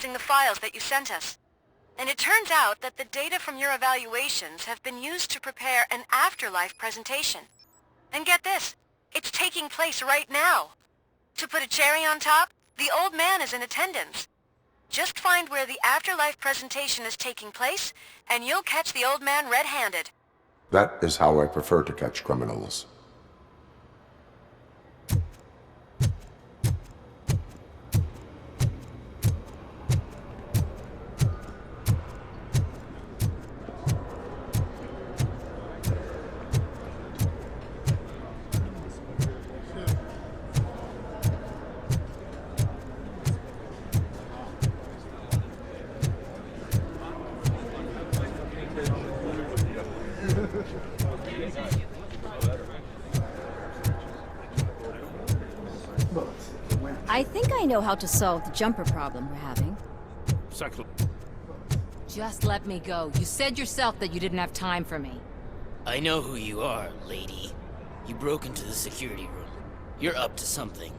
analyzing the files that you sent us. And it turns out that the data from your evaluations have been used to prepare an afterlife presentation. And get this, it's taking place right now. To put a cherry on top, the old man is in attendance. Just find where the afterlife presentation is taking place, and you'll catch the old man red-handed. That is how I prefer to catch criminals. I think I know how to solve the jumper problem we're having. Just let me go. You said yourself that you didn't have time for me. I know who you are, lady. You broke into the security room. You're up to something.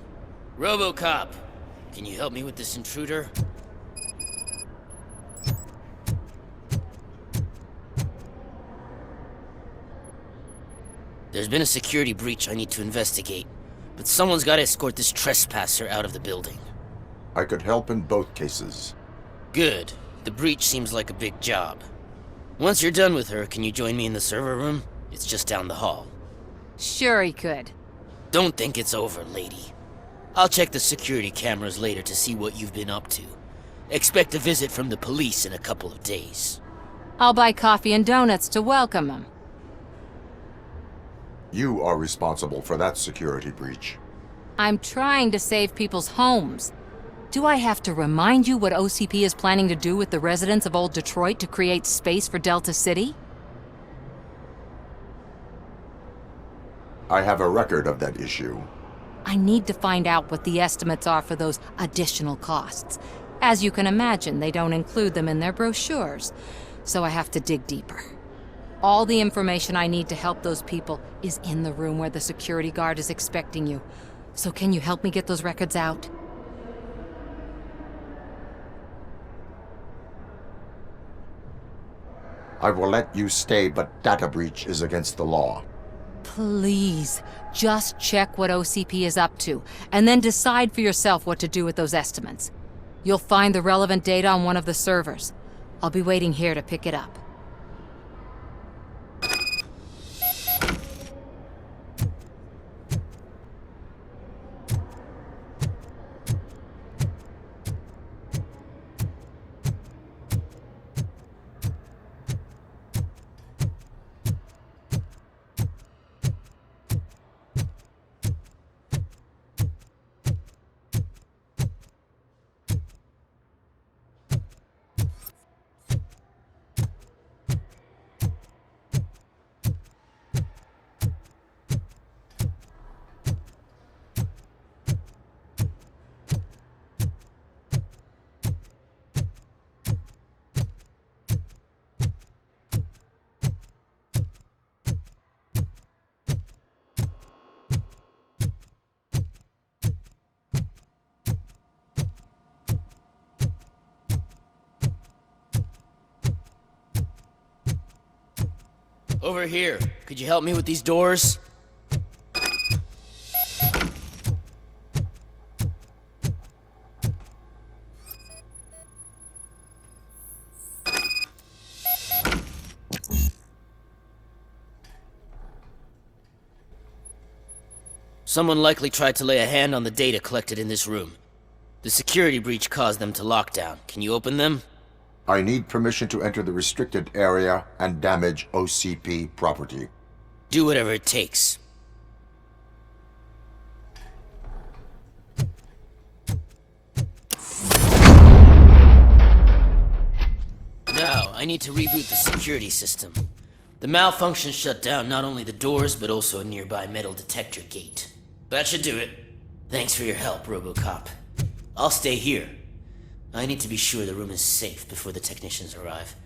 Robocop! Can you help me with this intruder? There's been a security breach I need to investigate, but someone's got to escort this trespasser out of the building. I could help in both cases. Good. The breach seems like a big job. Once you're done with her, can you join me in the server room? It's just down the hall. Sure he could. Don't think it's over, lady. I'll check the security cameras later to see what you've been up to. Expect a visit from the police in a couple of days. I'll buy coffee and donuts to welcome him. You are responsible for that security breach. I'm trying to save people's homes. Do I have to remind you what OCP is planning to do with the residents of Old Detroit to create space for Delta City? I have a record of that issue. I need to find out what the estimates are for those additional costs. As you can imagine, they don't include them in their brochures, so I have to dig deeper. All the information I need to help those people is in the room where the security guard is expecting you. So can you help me get those records out? I will let you stay, but data breach is against the law. Please, just check what OCP is up to, and then decide for yourself what to do with those estimates. You'll find the relevant data on one of the servers. I'll be waiting here to pick it up. Over here. Could you help me with these doors? Someone likely tried to lay a hand on the data collected in this room. The security breach caused them to lock down. Can you open them? I need permission to enter the restricted area and damage OCP property. Do whatever it takes. Now, I need to reboot the security system. The malfunction shut down not only the doors, but also a nearby metal detector gate. That should do it. Thanks for your help, Robocop. I'll stay here. I need to be sure the room is safe before the technicians arrive.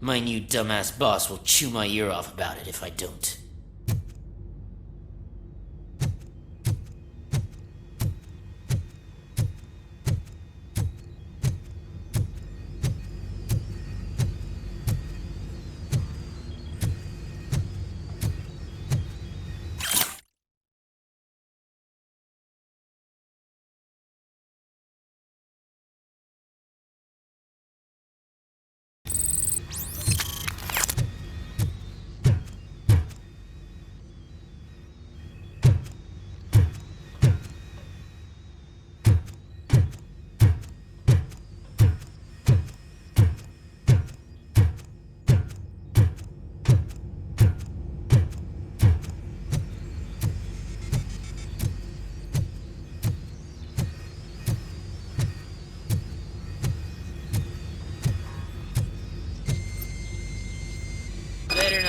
My new dumbass boss will chew my ear off about it if I don't.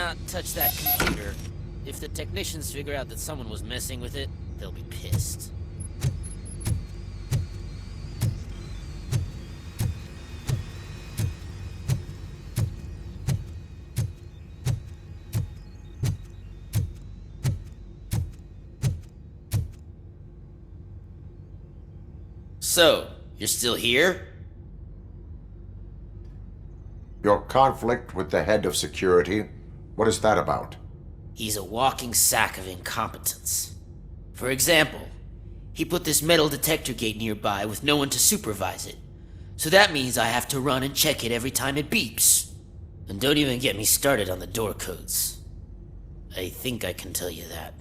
not touch that computer. If the technicians figure out that someone was messing with it, they'll be pissed. So, you're still here? Your conflict with the head of security, what is that about? He's a walking sack of incompetence. For example, he put this metal detector gate nearby with no one to supervise it. So that means I have to run and check it every time it beeps. And don't even get me started on the door codes. I think I can tell you that.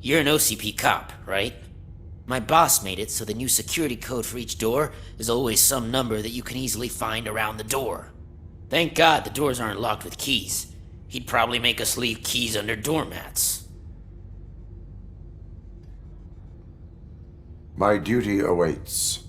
You're an OCP cop, right? My boss made it so the new security code for each door is always some number that you can easily find around the door. Thank God the doors aren't locked with keys. He'd probably make us leave keys under doormats. My duty awaits.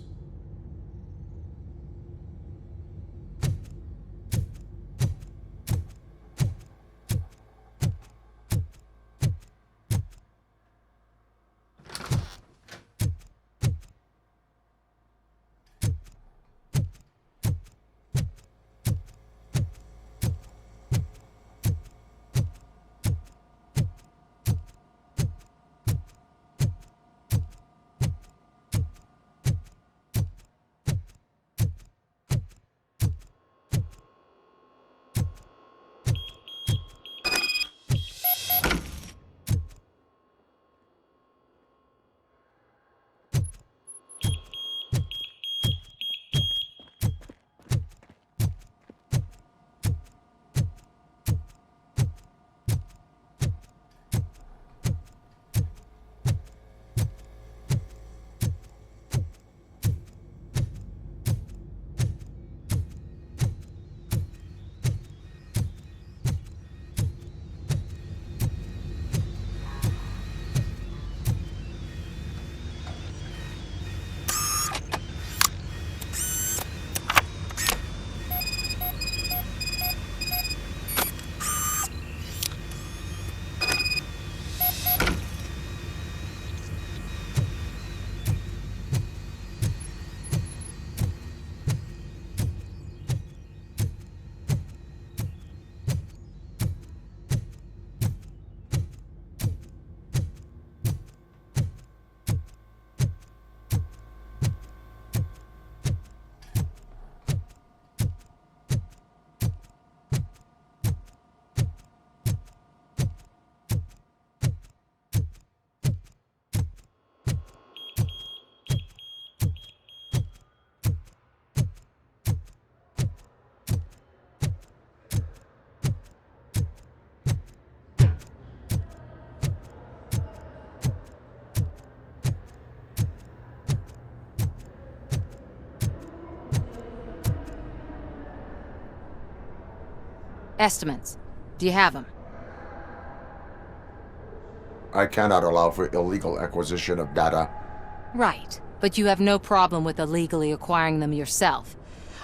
Estimates. Do you have them? I cannot allow for illegal acquisition of data. Right. But you have no problem with illegally acquiring them yourself.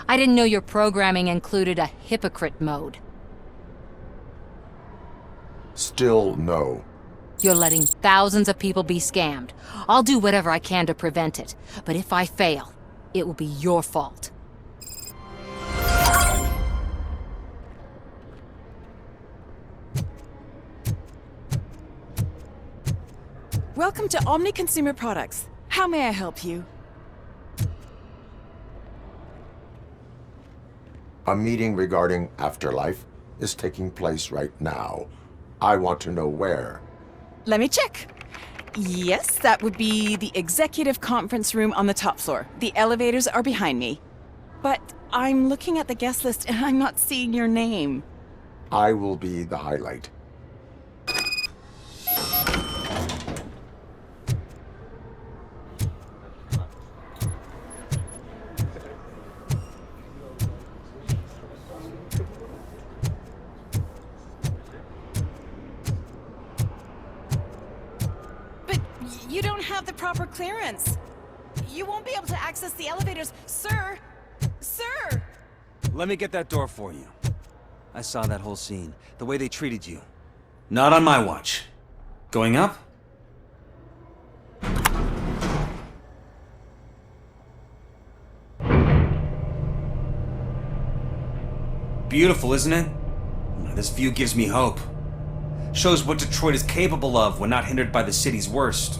I didn't know your programming included a hypocrite mode. Still no. You're letting thousands of people be scammed. I'll do whatever I can to prevent it. But if I fail, it will be your fault. Welcome to Omni Consumer Products. How may I help you? A meeting regarding afterlife is taking place right now. I want to know where. Let me check. Yes, that would be the executive conference room on the top floor. The elevators are behind me. But I'm looking at the guest list and I'm not seeing your name. I will be the highlight. You don't have the proper clearance. You won't be able to access the elevators, sir. Sir! Let me get that door for you. I saw that whole scene. The way they treated you. Not on my watch. Going up? Beautiful, isn't it? This view gives me hope. Shows what Detroit is capable of when not hindered by the city's worst.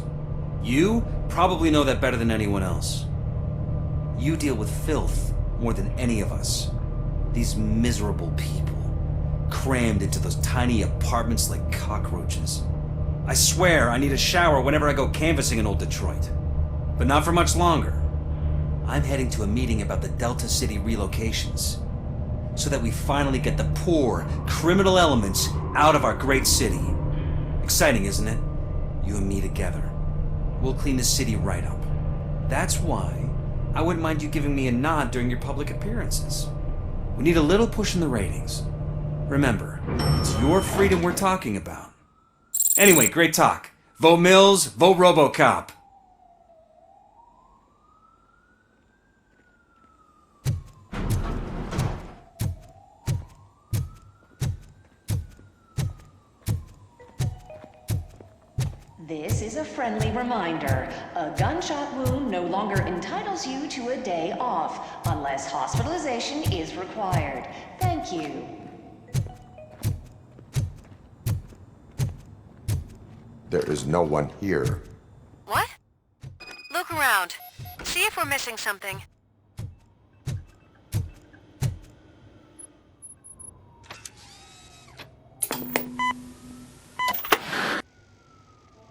You probably know that better than anyone else. You deal with filth more than any of us. These miserable people, crammed into those tiny apartments like cockroaches. I swear I need a shower whenever I go canvassing in old Detroit. But not for much longer. I'm heading to a meeting about the Delta City relocations, so that we finally get the poor, criminal elements out of our great city. Exciting, isn't it? You and me together. We'll clean the city right up. That's why I wouldn't mind you giving me a nod during your public appearances. We need a little push in the ratings. Remember, it's your freedom we're talking about. Anyway, great talk. Vote Mills, vote Robocop. This is a friendly reminder. A gunshot wound no longer entitles you to a day off, unless hospitalization is required. Thank you. There is no one here. What? Look around. See if we're missing something.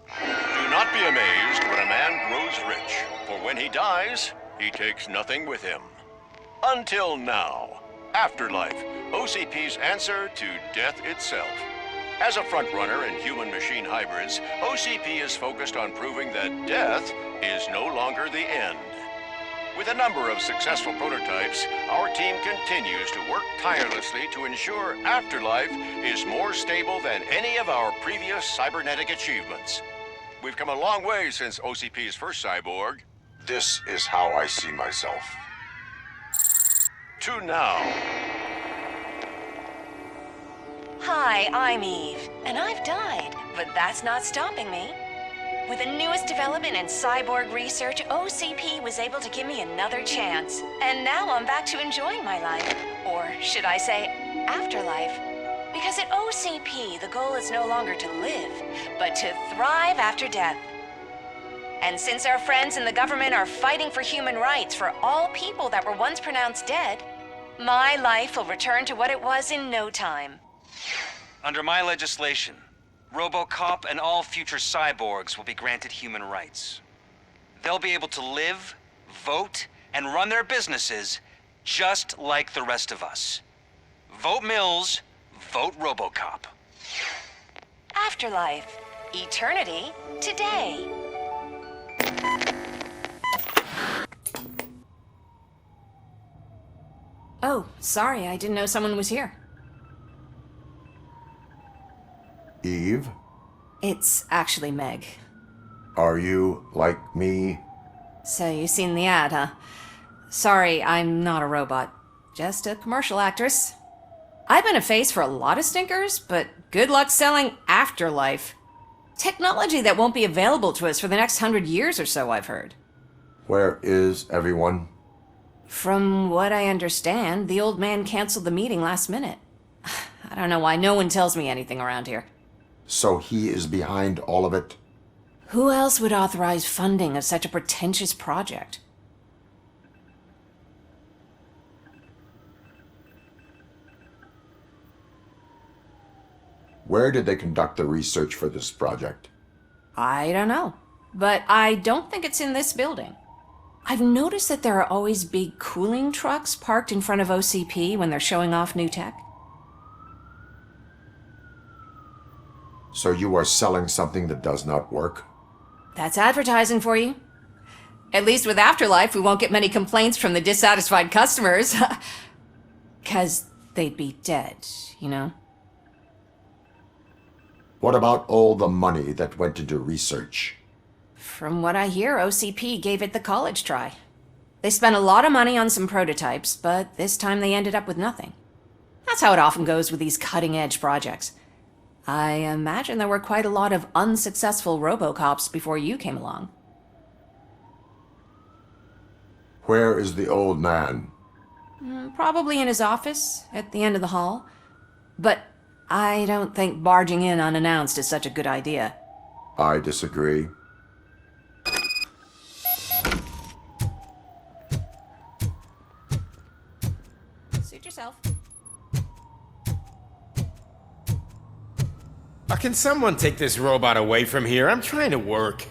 Do not be amazed when a man grows rich, for when he dies, he takes nothing with him. Until now. Afterlife, OCP's answer to death itself. As a frontrunner in human-machine hybrids, OCP is focused on proving that death is no longer the end. With a number of successful prototypes, our team continues to work tirelessly to ensure Afterlife is more stable than any of our previous cybernetic achievements. We've come a long way since OCP's first cyborg. This is how I see myself. To now. Hi, I'm Eve, and I've died, but that's not stopping me. With the newest development in cyborg research, OCP was able to give me another chance. And now I'm back to enjoying my life. Or should I say, afterlife. Because at OCP, the goal is no longer to live, but to thrive after death. And since our friends in the government are fighting for human rights for all people that were once pronounced dead, my life will return to what it was in no time. Under my legislation, Robocop and all future cyborgs will be granted human rights. They'll be able to live, vote, and run their businesses just like the rest of us. Vote Mills, vote Robocop. Afterlife. Eternity. Today. Oh, sorry, I didn't know someone was here. Eve, It's actually Meg. are you like me? So you seen the ad, huh? Sorry, I'm not a robot. Just a commercial actress. I've been a face for a lot of stinkers, but good luck selling Afterlife. Technology that won't be available to us for the next 100 years or so, I've heard. Where is everyone? From what I understand, the old man canceled the meeting last minute. I don't know why no one tells me anything around here. So he is behind all of it? Who else would authorize funding of such a pretentious project? Where did they conduct the research for this project? I don't know, but I don't think it's in this building. I've noticed that there are always big cooling trucks parked in front of OCP when they're showing off new tech. So you are selling something that does not work? That's advertising for you. At least with Afterlife, we won't get many complaints from the dissatisfied customers. 'Cause they'd be dead, you know? What about all the money that went into research? From what I hear, OCP gave it the college try. They spent a lot of money on some prototypes, but this time they ended up with nothing. That's how it often goes with these cutting-edge projects. I imagine there were quite a lot of unsuccessful Robocops before you came along. Where is the old man? Probably in his office, at the end of the hall. But I don't think barging in unannounced is such a good idea. I disagree. Suit yourself. Can someone take this robot away from here? I'm trying to work.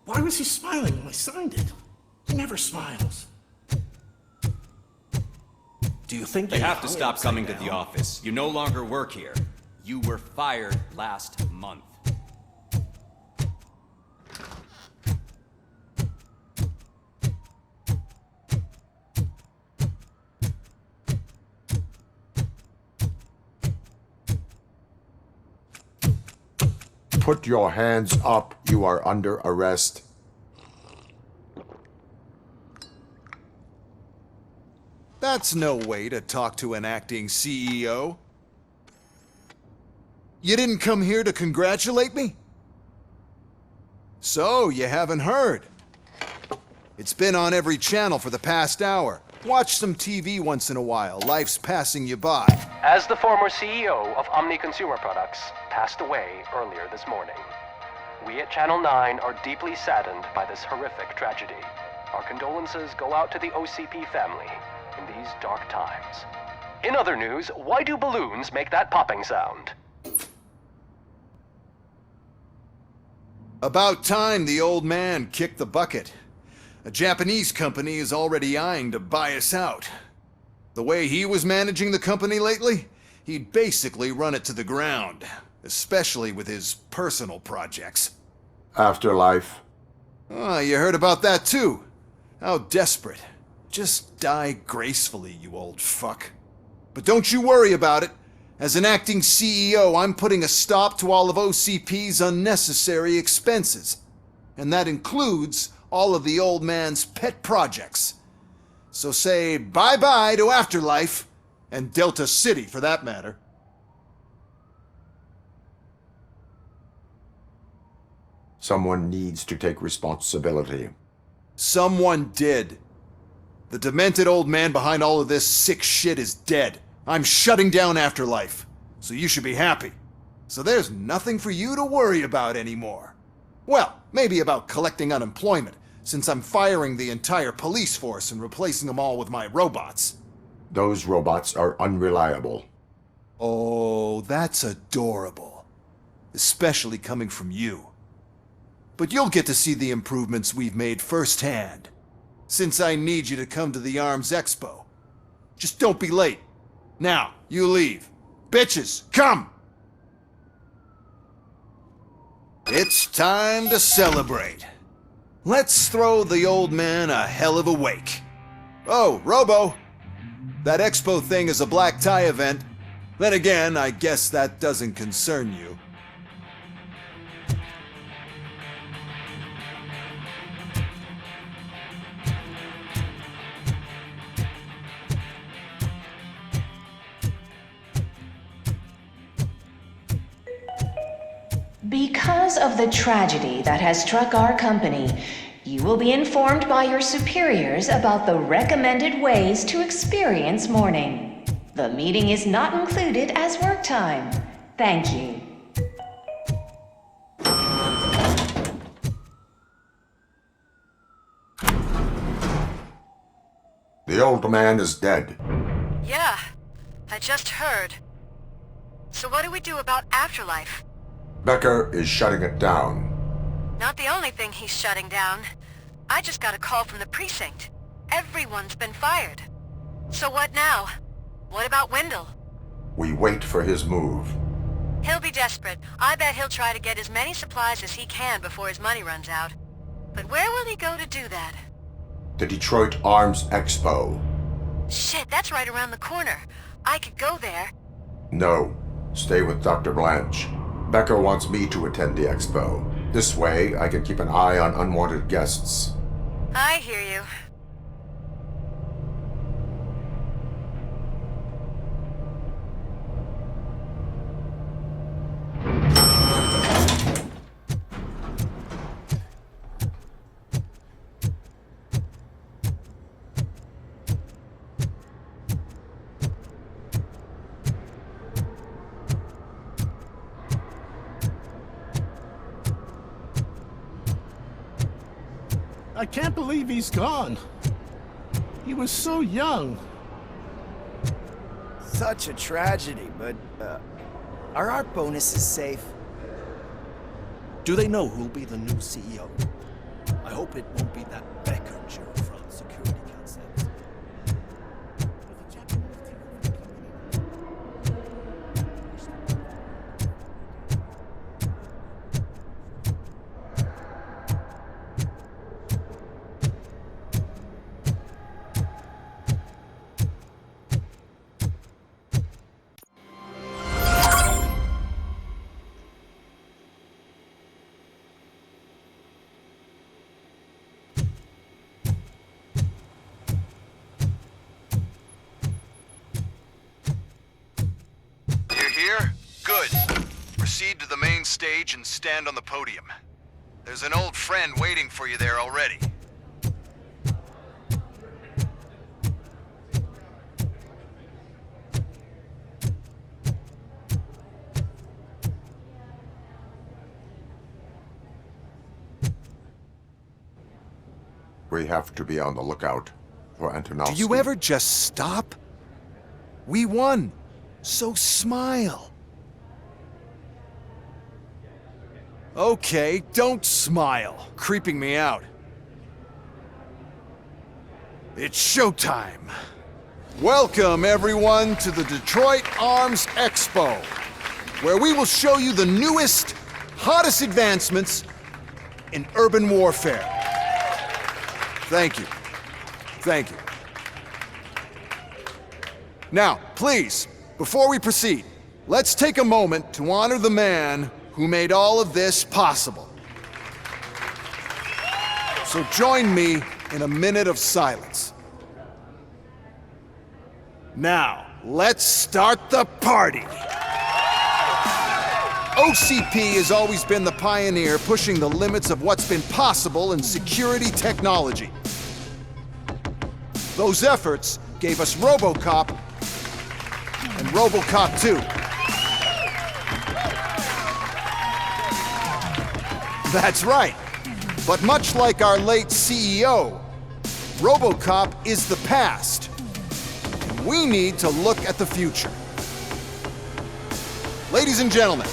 Why was he smiling when I signed it? He never smiles. Do you think They have to stop coming to the office. You no longer work here. You were fired last month. Put your hands up. You are under arrest. That's no way to talk to an acting CEO. You didn't come here to congratulate me? So, you haven't heard. It's been on every channel for the past hour. Watch some TV once in a while. Life's passing you by. As the former CEO of Omni Consumer Products passed away earlier this morning, we at Channel 9 are deeply saddened by this horrific tragedy. Our condolences go out to the OCP family in these dark times. In other news, why do balloons make that popping sound? About time the old man kicked the bucket. A Japanese company is already eyeing to buy us out. The way he was managing the company lately, he'd basically run it to the ground, especially with his personal projects. Afterlife. Oh, you heard about that too. How desperate. Just die gracefully, you old fuck. But don't you worry about it. As an acting CEO, I'm putting a stop to all of OCP's unnecessary expenses. And that includes all of the old man's pet projects. So say bye-bye to Afterlife, and Delta City for that matter. Someone needs to take responsibility. Someone did. The demented old man behind all of this sick shit is dead. I'm shutting down Afterlife, so you should be happy. So there's nothing for you to worry about anymore. Well, maybe about collecting unemployment, since I'm firing the entire police force and replacing them all with my robots. Those robots are unreliable. Oh, that's adorable. Especially coming from you. But you'll get to see the improvements we've made firsthand, since I need you to come to the ARMS Expo. Just don't be late. Now, you leave. Bitches, come! It's time to celebrate. Let's throw the old man a hell of a wake. Oh, Robo! That expo thing is a black tie event. Then again, I guess that doesn't concern you. Because of the tragedy that has struck our company, you will be informed by your superiors about the recommended ways to experience mourning. The meeting is not included as work time. Thank you. The old man is dead. Yeah, I just heard. So what do we do about Afterlife? Becker is shutting it down. Not the only thing he's shutting down. I just got a call from the precinct. Everyone's been fired. So what now? What about Wendell? We wait for his move. He'll be desperate. I bet he'll try to get as many supplies as he can before his money runs out. But where will he go to do that? The Detroit Arms Expo. Shit, that's right around the corner. I could go there. No. Stay with Dr. Blanche. Becker wants me to attend the expo. This way, I can keep an eye on unwanted guests. I hear you. I can't believe he's gone. He was so young. Such a tragedy, but, are our bonuses safe? Do they know who'll be the new CEO? I hope it won't be that Becker jerk from security concepts. Here? Good. Proceed to the main stage and stand on the podium. There's an old friend waiting for you there already. We have to be on the lookout for Antonovsky. Do you ever just stop? We won. So smile. Okay, don't smile. Creeping me out. It's showtime. Welcome, everyone, to the Detroit Arms Expo, where we will show you the newest, hottest advancements in urban warfare. Thank you. Thank you. Now, please, before we proceed, let's take a moment to honor the man who made all of this possible. So join me in a minute of silence. Now, let's start the party. OCP has always been the pioneer pushing the limits of what's been possible in security technology. Those efforts gave us Robocop and Robocop 2. That's right. But much like our late CEO, Robocop is the past. And we need to look at the future. Ladies and gentlemen,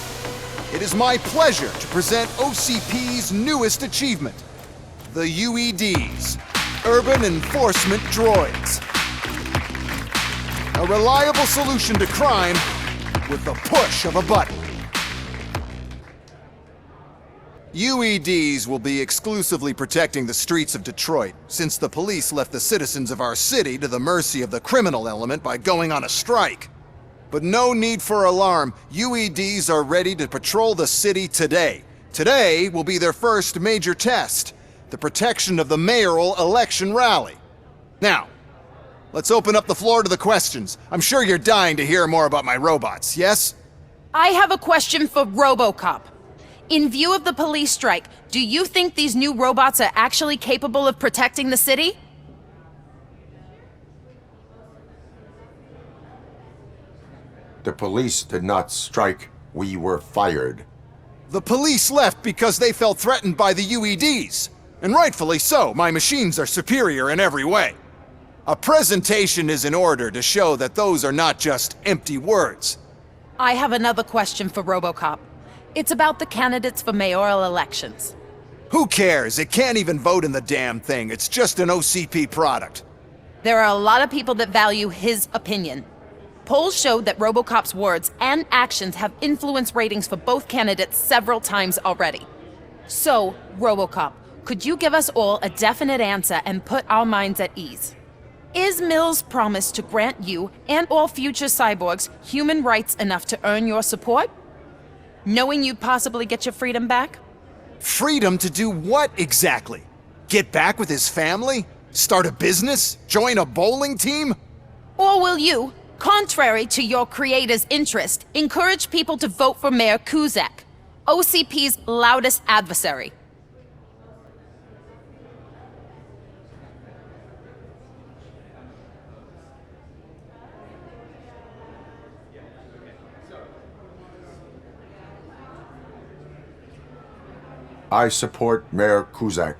it is my pleasure to present OCP's newest achievement, the UEDs, Urban Enforcement Droids. A reliable solution to crime with the push of a button. UEDs will be exclusively protecting the streets of Detroit, since the police left the citizens of our city to the mercy of the criminal element by going on a strike. But no need for alarm, UEDs are ready to patrol the city today. Today will be their first major test, the protection of the mayoral election rally. Now, let's open up the floor to the questions. I'm sure you're dying to hear more about my robots, yes? I have a question for Robocop. In view of the police strike, do you think these new robots are actually capable of protecting the city? The police did not strike. We were fired. The police left because they felt threatened by the UEDs. And rightfully so, my machines are superior in every way. A presentation is in order to show that those are not just empty words. I have another question for Robocop. It's about the candidates for mayoral elections. Who cares? It can't even vote in the damn thing. It's just an OCP product. There are a lot of people that value his opinion. Polls showed that Robocop's words and actions have influenced ratings for both candidates several times already. So, Robocop, could you give us all a definite answer and put our minds at ease? Is Mills' promise to grant you and all future cyborgs human rights enough to earn your support? Knowing you'd possibly get your freedom back? Freedom to do what exactly? Get back with his family? Start a business? Join a bowling team? Or will you, contrary to your creator's interest, encourage people to vote for Mayor Kuzak, OCP's loudest adversary? I support Mayor Kuzak.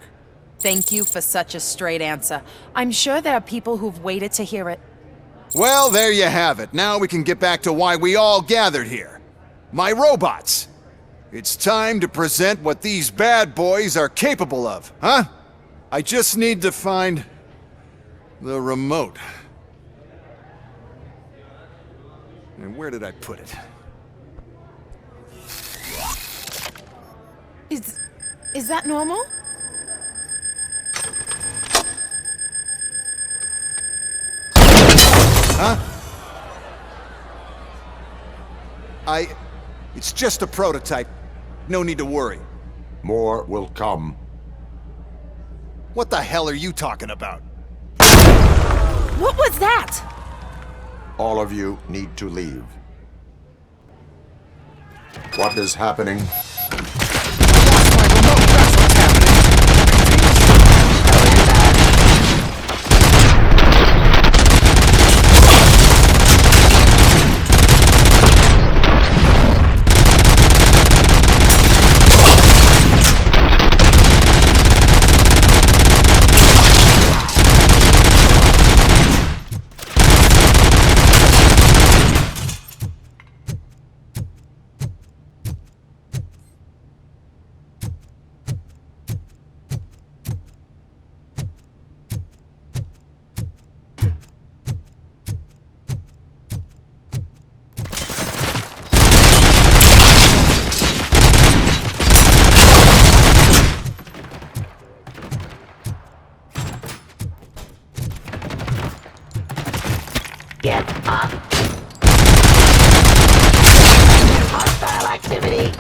Thank you for such a straight answer. I'm sure there are people who've waited to hear it. Well, there you have it. Now we can get back to why we all gathered here. My robots. It's time to present what these bad boys are capable of, huh? I just need to find the remote. And where did I put it? Is that normal? Huh? It's just a prototype. No need to worry. More will come. What the hell are you talking about? What was that? All of you need to leave. What is happening? Get up! Hostile activity!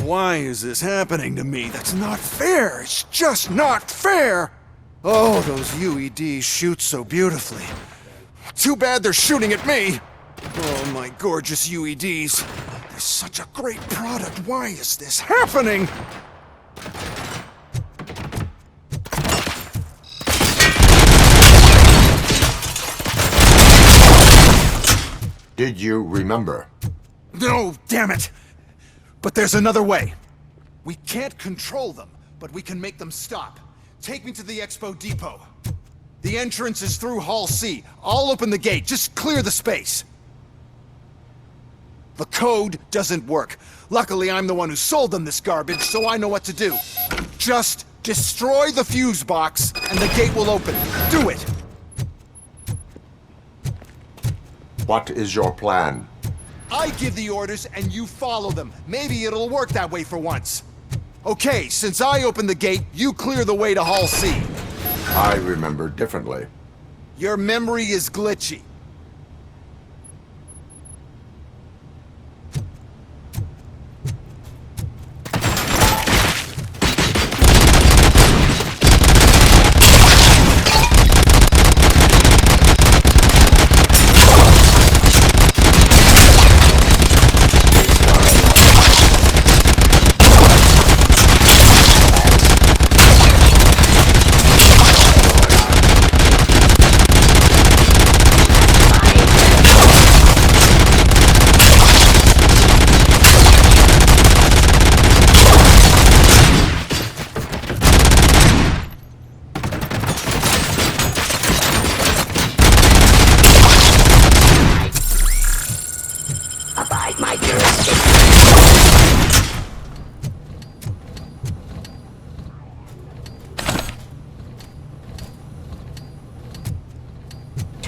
Why is this happening to me? That's not fair! It's just not fair! Oh, those UEDs shoot so beautifully. Too bad they're shooting at me! Oh, my gorgeous UEDs. They're such a great product. Why is this happening? Did you remember? No, damn it! But there's another way. We can't control them, but we can make them stop. Take me to the Expo Depot. The entrance is through Hall C. I'll open the gate. Just clear the space. The code doesn't work. Luckily, I'm the one who sold them this garbage, so I know what to do. Just destroy the fuse box, and the gate will open. Do it! What is your plan? I give the orders and you follow them. Maybe it'll work that way for once. Okay, since I opened the gate, you clear the way to Hall C. I remember differently. Your memory is glitchy.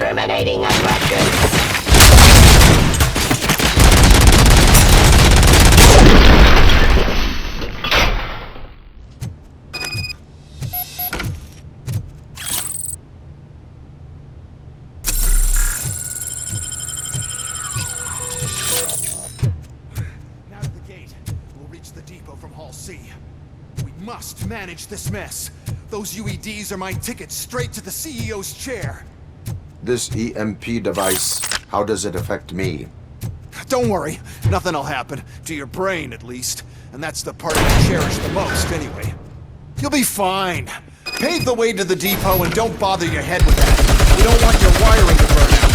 Discriminating aggression. Now to the gate. We'll reach the depot from Hall C. We must manage this mess. Those UEDs are my ticket straight to the CEO's chair. This EMP device, how does it affect me? Don't worry, nothing'll happen. To your brain, at least. And that's the part I cherish the most, anyway. You'll be fine. Pave the way to the depot and don't bother your head with that. We don't want your wiring to burn out.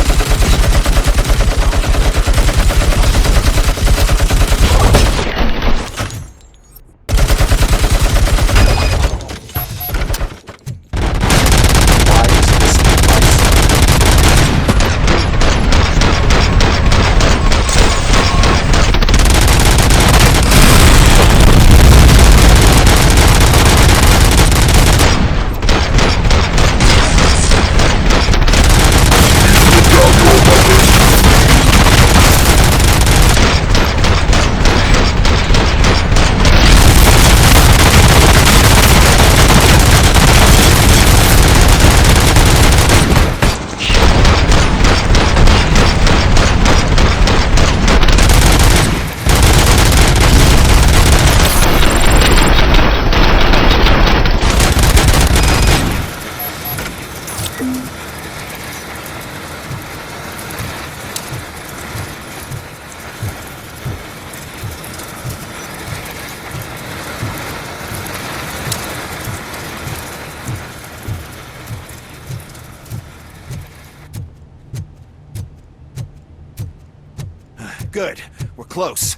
Good. We're close.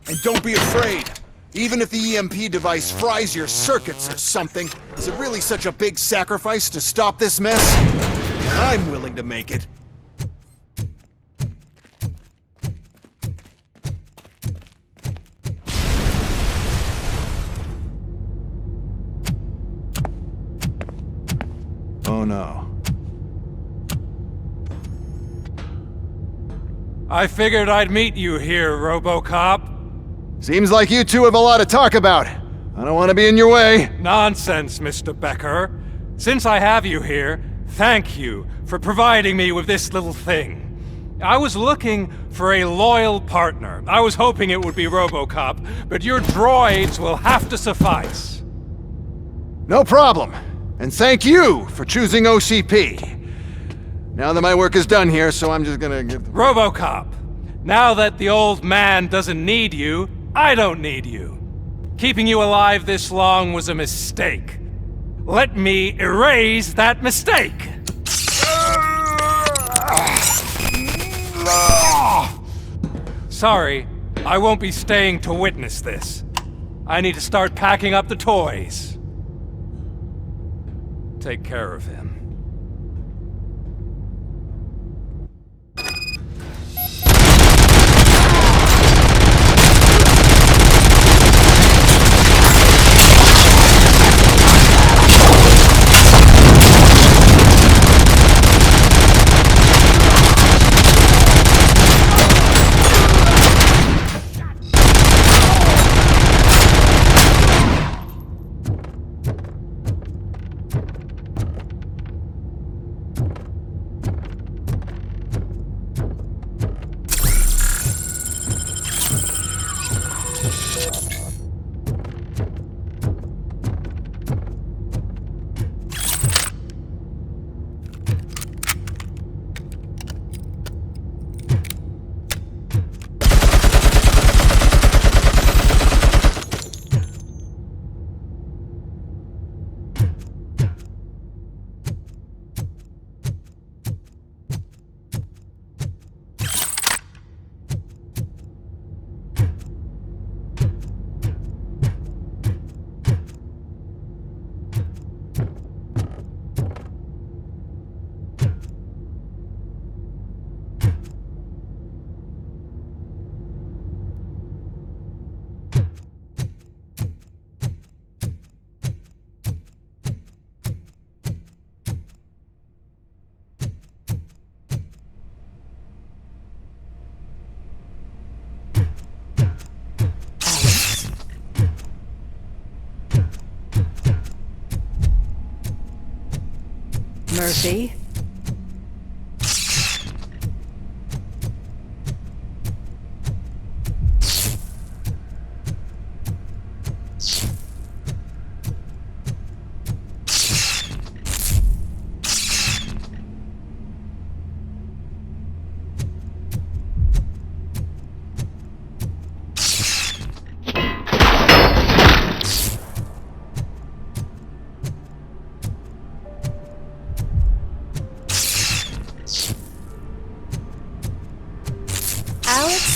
And don't be afraid. Even if the EMP device fries your circuits or something, is it really such a big sacrifice to stop this mess? I'm willing to make it. Oh no. I figured I'd meet you here, Robocop. Seems like you two have a lot to talk about. I don't want to be in your way. Nonsense, Mr. Becker. Since I have you here, thank you for providing me with this little thing. I was looking for a loyal partner. I was hoping it would be Robocop, but your droids will have to suffice. No problem. And thank you for choosing OCP. Now that my work is done here, so I'm just gonna give... Robocop, now that the old man doesn't need you, I don't need you. Keeping you alive this long was a mistake. Let me erase that mistake! Sorry, I won't be staying to witness this. I need to start packing up the toys. Take care of him. Murphy.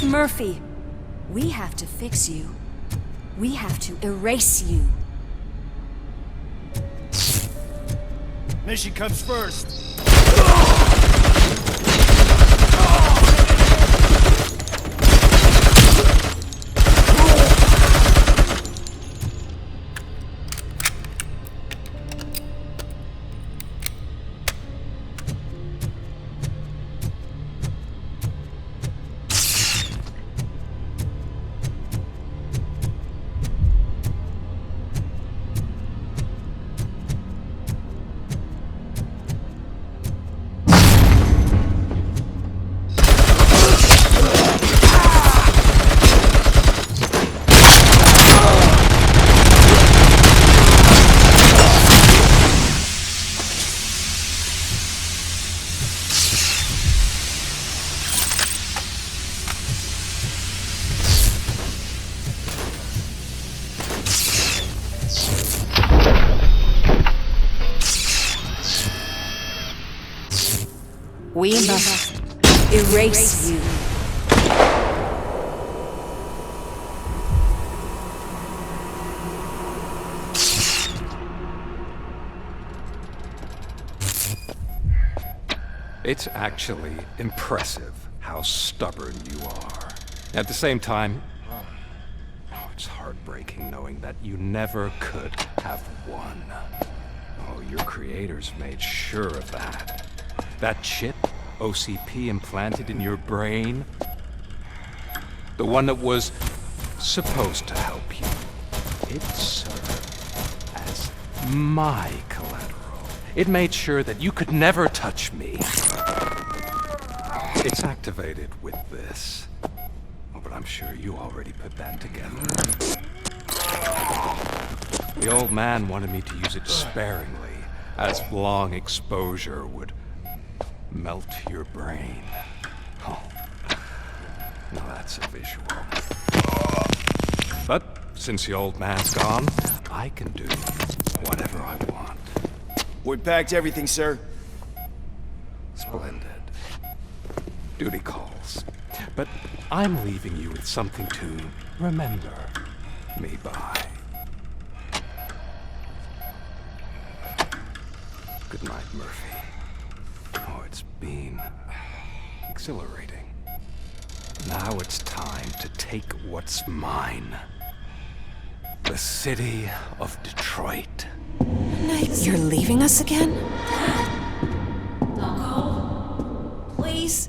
Murphy, we have to fix you. We have to erase you. Mission comes first. We must erase you. It's actually impressive how stubborn you are. At the same time, it's heartbreaking knowing that you never could have won. Oh, your creators made sure of that. That chip OCP implanted in your brain, the one that was supposed to help you, it served as my collateral. It made sure that you could never touch me. It's activated with this. Oh, but I'm sure you already put that together. The old man wanted me to use it sparingly, as long exposure would melt your brain. Oh, now that's a visual. But since the old man's gone, I can do whatever I want. We packed everything, sir. Splendid. Duty calls. But I'm leaving you with something to remember me by. Good night, Murphy. Oh, it's been exhilarating. Now it's time to take what's mine. The city of Detroit. You're leaving us again? Don't go. Please.